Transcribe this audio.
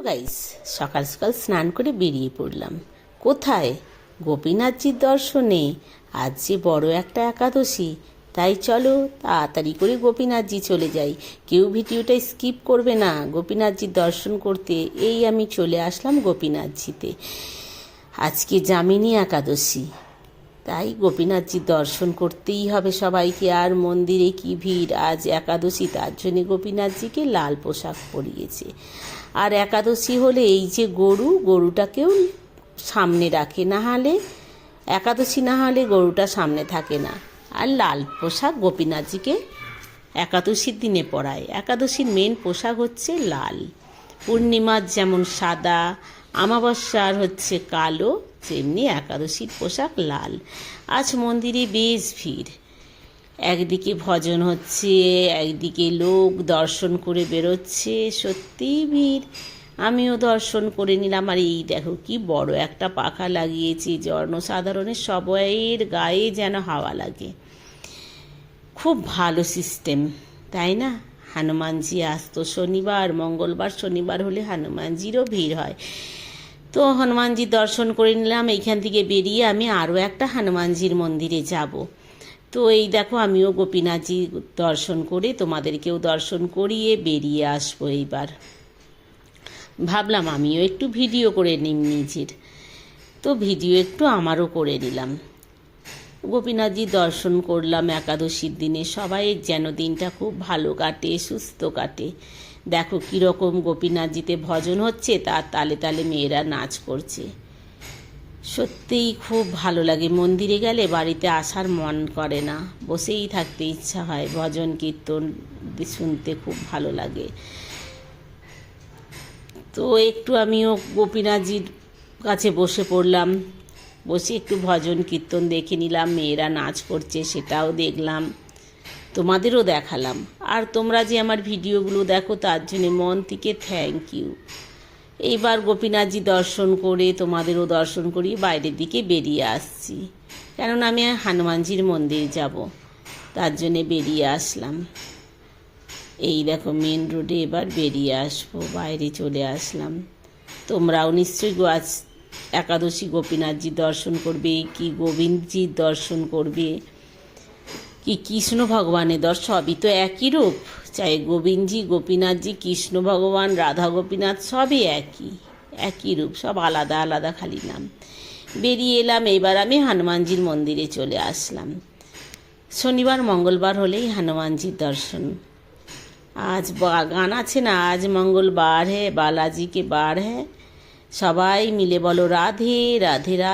Guys, সকাল সকাল স্নান করে বেরিয়ে পড়লাম। কোথায়? গোপীনাথজির দর্শনে। আজ যে বড় একটা একাদশী, তাই চলো তাড়াতাড়ি করে গোপীনাথজি চলে যাই। কেউ ভিডিওটা স্কিপ করবে না, গোপীনাথজির দর্শন করতে। এই আমি চলে আসলাম গোপীনাথজিতে। আজকে যামিনী একাদশী, তাই গোপীনাথজির দর্শন করতেই হবে সবাইকে। আর মন্দিরে কি ভিড়! আজ একাদশী, তার জন্যে গোপীনাথজিকে লাল পোশাক পরিয়েছে। আর একাদশী হলে এই যে গরুটাকেও সামনে রাখে, না হলে একাদশী না হলে গরুটা সামনে থাকে না। আর লাল পোশাক গোপীনাথজিকে একাদশীর দিনে পরায়। একাদশীর মেন পোশাক হচ্ছে লাল। পূর্ণিমার যেমন সাদা, অমাবস্যার হচ্ছে কালো, তেমনি একাদশীর পোশাক লাল। আজ মন্দিরে বেশ ভিড়। একদিকে ভজন হচ্ছে, একদিকে লোক দর্শন করে বেরোচ্ছে। সত্যিই ভিড়। আমিও দর্শন করে নিলাম। আর এই দেখো কি বড় একটা পাখা লাগিয়েছি, জনসাধারণের সবাইয়ের গায়ে যেন হাওয়া লাগে। খুব ভালো সিস্টেম, তাই না? হনুমানজি আসতো শনিবার, মঙ্গলবার, শনিবার হলে হনুমানজিরও ভিড় হয়। তো হনুমানজির দর্শন করে নিলাম। এইখান থেকে বেরিয়ে আমি আরও একটা হনুমানজির মন্দিরে যাব। তো এই দেখো, আমিও গোপীনাথজি দর্শন করে তোমাদেরকেও দর্শন করিয়ে বেরিয়ে আসবো। এইবার ভাবলাম আমিও একটু ভিডিও করে নিই নিজের। তো ভিডিও একটু আমারও করে নিলাম। গোপীনাথজি দর্শন করলাম একাদশীর দিনে। সবাইয়ের যেন দিনটা খুব ভালো কাটে, সুস্থ কাটে। দেখো কীরকম গোপীনাথজিতে ভজন হচ্ছে, তার তালে তালে মেয়েরা নাচ করছে। সত্যিই খুব ভালো লাগে। মন্দিরে গেলে বাড়িতে আসার মন করে না, বসেই থাকতে ইচ্ছা হয়। ভজন কীর্তন শুনতে খুব ভালো লাগে। তো একটু আমিও গোপীনাথজির কাছে বসে পড়লাম। বসে একটু ভজন কীর্তন দেখে নিলাম। মেয়েরা নাচ করছে, সেটাও দেখলাম, তোমাদেরও দেখালাম। আর তোমরা যে আমার ভিডিওগুলো দেখো, তার জন্য মন থেকে থ্যাংক ইউ। এইবার গোপীনাথজি দর্শন করে তোমাদেরও দর্শন করি বাইরের দিকে বেরিয়ে আসছি, কেননা আমি হনুমানজির মন্দির যাব, তার জন্যে বেরিয়ে আসলাম। এই দেখো মেন রোডে এবার বেরিয়ে আসবো, বাইরে চলে আসলাম। তোমরাও নিশ্চয়ই আজ একাদশী গোপীনাথজি দর্শন করবে, কি গোবিন্দজির দর্শন করবে, কি কৃষ্ণ ভগবানের সবই তো একই রূপ। চাই গোবিন্দজি, গোপীনাথজি, কৃষ্ণ ভগবান, রাধা গোপীনাথ সবই একই রূপ, সব আলাদা আলাদা খালি নাম। বেরিয়ে এলাম। এবার আমি হনুমানজির মন্দিরে চলে আসলাম। শনিবার মঙ্গলবার হলেই হনুমানজির দর্শন। আজ গান আছে না, আজ মঙ্গলবার হ্যাঁ, বালাজি কে বার হ্যাঁ। সবাই মিলে বলো রাধে রাধে রাধে।